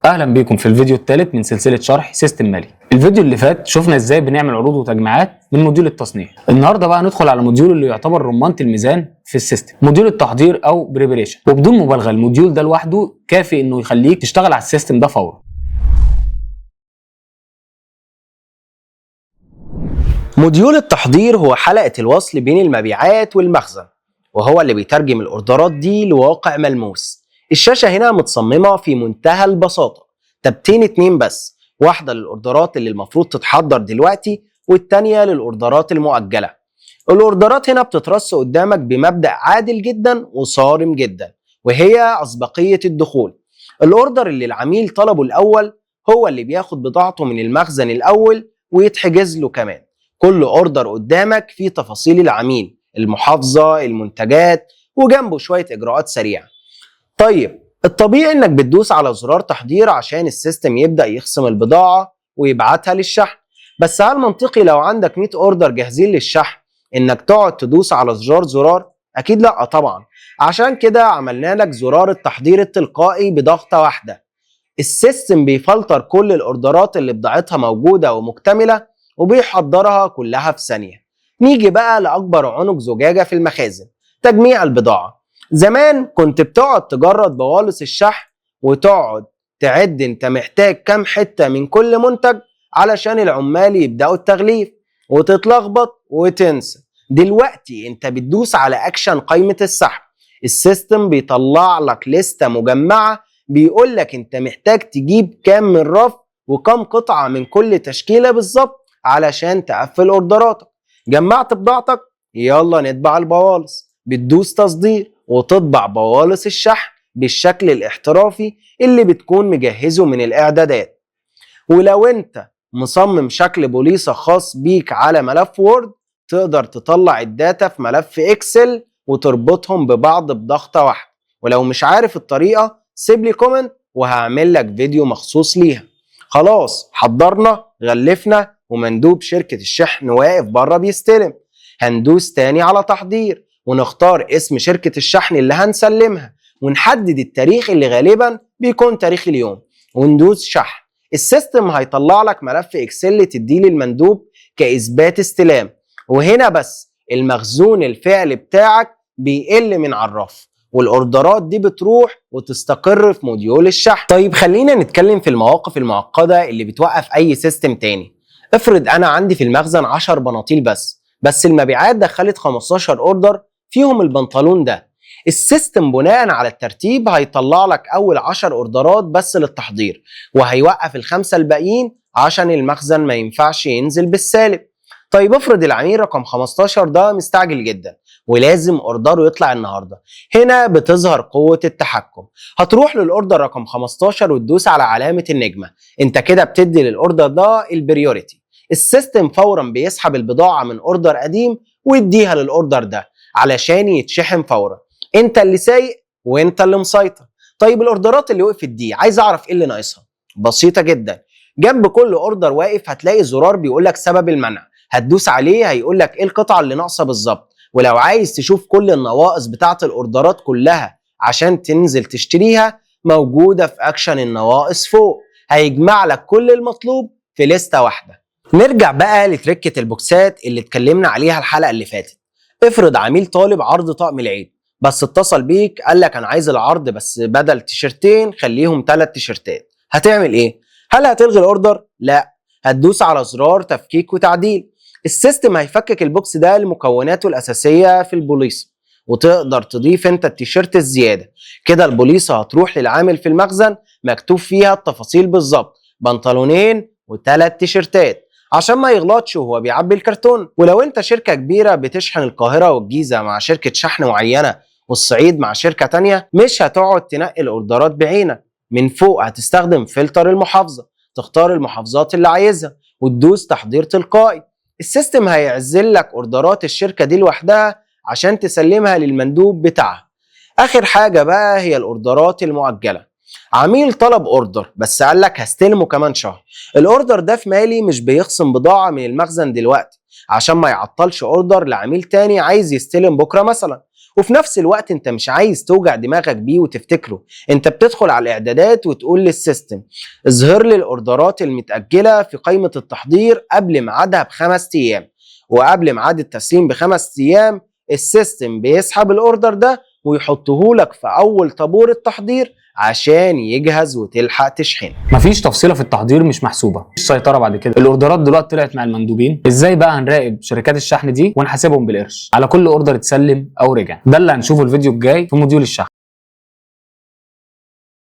اهلا بيكم في الفيديو الثالث من سلسله شرح سيستم مالي. الفيديو اللي فات شفنا ازاي بنعمل عروض وتجميعات من موديول التصنيع. النهارده بقى هندخل على موديول اللي يعتبر رمانة الميزان في السيستم، موديول التحضير او بريبريشن. وبدون مبالغه الموديول ده لوحده كافي انه يخليك تشتغل على السيستم ده فورا. موديول التحضير هو حلقة الوصل بين المبيعات والمخزن، وهو اللي بيترجم الاوردرات دي لواقع ملموس. الشاشة هنا متصممة في منتهى البساطة، تابتين اتنين بس، واحدة للاوردرات اللي المفروض تتحضر دلوقتي والتانية للاوردرات المؤجلة. الاوردرات هنا بتترص قدامك بمبدأ عادل جدا وصارم جدا، وهي أسبقية الدخول. الاوردر اللي العميل طلبه الأول هو اللي بياخد بضاعته من المخزن الأول ويتحجز له كمان. كل اوردر قدامك فيه تفاصيل العميل، المحافظة، المنتجات، وجنبه شوية إجراءات سريعة. طيب الطبيعي انك بتدوس على زرار تحضير عشان السيستم يبدأ يخصم البضاعة ويبعتها للشحن، بس هل منطقي لو عندك 100 اوردر جاهزين للشحن انك تقعد تدوس على زرار؟ اكيد لا طبعا. عشان كده عملنا لك زرار التحضير التلقائي بضغطة واحدة. السيستم بيفلتر كل الاوردرات اللي بضاعتها موجودة ومكتملة وبيحضرها كلها في ثانية. نيجي بقى لأكبر عنق زجاجة في المخازن، تجميع البضاعة. زمان كنت بتقعد تجرد بوالص الشحن وتقعد تعد انت محتاج كام حتة من كل منتج علشان العمال يبدأوا التغليف، وتتلخبط وتنسى. دلوقتي انت بتدوس على اكشن قائمة السحب، السيستم بيطلع لك لستة مجمعة بيقول لك انت محتاج تجيب كام من رف وكم قطعة من كل تشكيلة بالظبط علشان تقفل اوردراتك. جمعت بضاعتك، يلا نطبع البوالص. بتدوس تصدير وتطبع بوالص الشحن بالشكل الاحترافي اللي بتكون مجهزه من الاعدادات. ولو انت مصمم شكل بوليصة خاص بيك على ملف وورد، تقدر تطلع الداتا في ملف اكسل وتربطهم ببعض بضغطة واحدة. ولو مش عارف الطريقة سيب لي كومنت وهعمل لك فيديو مخصوص ليها. خلاص حضرنا، غلفنا، ومندوب شركة الشحن واقف بره بيستلم. هندوس تاني على تحضير ونختار اسم شركة الشحن اللي هنسلمها، ونحدد التاريخ اللي غالبا بيكون تاريخ اليوم، وندوس شحن. السيستم هيطلع لك ملف اكسل تديه للمندوب كإثبات استلام، وهنا بس المخزون الفعلي بتاعك بيقل من على الرف، والاوردرات دي بتروح وتستقر في موديول الشحن. طيب خلينا نتكلم في المواقف المعقدة اللي بتوقف اي سيستم تاني. افرض انا عندي في المخزن 10 بناطيل بس المبيعات دخلت 15 اوردر فيهم البنطلون ده. السيستم بناء على الترتيب هيطلع لك اول 10 اوردرات بس للتحضير، وهيوقف الخمسة الباقيين عشان المخزن ما ينفعش ينزل بالسالب. طيب افرض العميل رقم 15 ده مستعجل جدا ولازم اوردره يطلع النهارده. هنا بتظهر قوة التحكم. هتروح للاوردر رقم 15 وتدوس على علامة النجمة. انت كده بتدي للاوردر ده البريوريتي. السيستم فورا بيسحب البضاعة من اوردر قديم ويديها للاوردر ده علشان يتشحن فورا. انت اللي سايق وانت اللي مسيطر. طيب الاوردرات اللي وقفت دي عايز اعرف ايه اللي ناقصها؟ بسيطة جدا. جنب كل اوردر واقف هتلاقي زرار بيقول لك سبب المنع، هتدوس عليه هيقول لك ايه القطعة اللي ناقصة بالظبط. ولو عايز تشوف كل النواقص بتاعت الاوردرات كلها عشان تنزل تشتريها، موجودة في اكشن النواقص فوق، هيجمع لك كل المطلوب في لستة واحدة. نرجع بقى لتركة البوكسات اللي اتكلمنا عليها الحلقة اللي فاتت. افرض عميل طالب عرض طقم العيد، بس اتصل بيك قال لك انا عايز العرض بس بدل تيشرتين خليهم 3 تيشرتات. هتعمل ايه؟ هل هتلغي الاوردر؟ لا، هتدوس على زرار تفكيك وتعديل. السيستم هيفكك البوكس ده لمكوناته الاساسيه في البوليصه، وتقدر تضيف انت التيشيرت الزياده. كده البوليصه هتروح للعامل في المخزن مكتوب فيها التفاصيل بالظبط، بنطلونين و3 تيشيرتات، عشان ما يغلطش وهو بيعبي الكرتون. ولو انت شركه كبيره بتشحن القاهره والجيزه مع شركه شحن معينه والصعيد مع شركه تانيه، مش هتقعد تنقي الاوردرات بعينك. من فوق هتستخدم فلتر المحافظه، تختار المحافظات اللي عايزها وتدوس تحضير تلقائي. السيستم هيعزل لك اوردرات الشركة دي لوحدها عشان تسلمها للمندوب بتاعها. اخر حاجة بقى هي الاوردرات المؤجلة. عميل طلب اوردر بس قال لك هستلمه كمان شهر. الاوردر ده في مالي مش بيخصم بضاعة من المخزن دلوقتي عشان ما يعطلش اوردر لعميل تاني عايز يستلم بكرة مثلا. وفي نفس الوقت انت مش عايز توجع دماغك بيه وتفتكره. انت بتدخل على الاعدادات وتقول للسيستم اظهر لي الاوردرات المتأجلة في قائمة التحضير قبل ميعادها ب5 ايام، وقبل ميعاد التسليم ب5 ايام السيستم بيسحب الاوردر ده ويحطه لك في اول طابور التحضير عشان يجهز وتلحق تشحن. مفيش تفصيله في التحضير مش محسوبه، مفيش سيطره بعد كده. الاوردرات دلوقتي طلعت مع المندوبين. ازاي بقى هنراقب شركات الشحن دي ونحاسبهم بالقرش على كل اوردر اتسلم او رجع؟ ده اللي هنشوفه الفيديو الجاي في موديول الشحن.